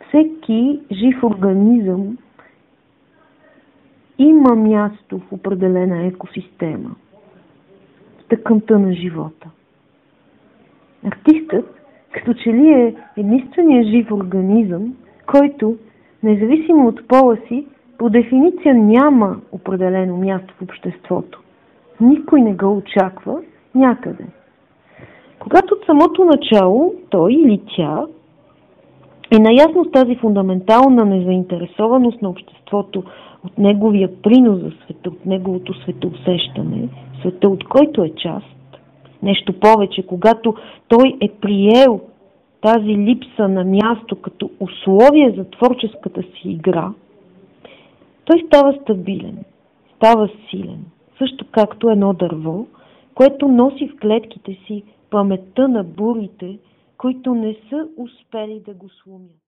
всеки жив организъм има място в определена екосистема, в тъканта на живота. Артистът като че ли е единственият жив организъм, който, независимо от пола си, по дефиниция няма определено място в обществото. Никой не го очаква някъде. Когато от самото начало той или тя е наясно с тази фундаментална незаинтересованост на обществото от неговия принос за света, от неговото светоусещане, света, от който е част, нещо повече, когато той е приел тази липса на място като условие за творческата си игра, той става стабилен, става силен, също както едно дърво, което носи в клетките си паметта на бурите, които не са успели да го сломят.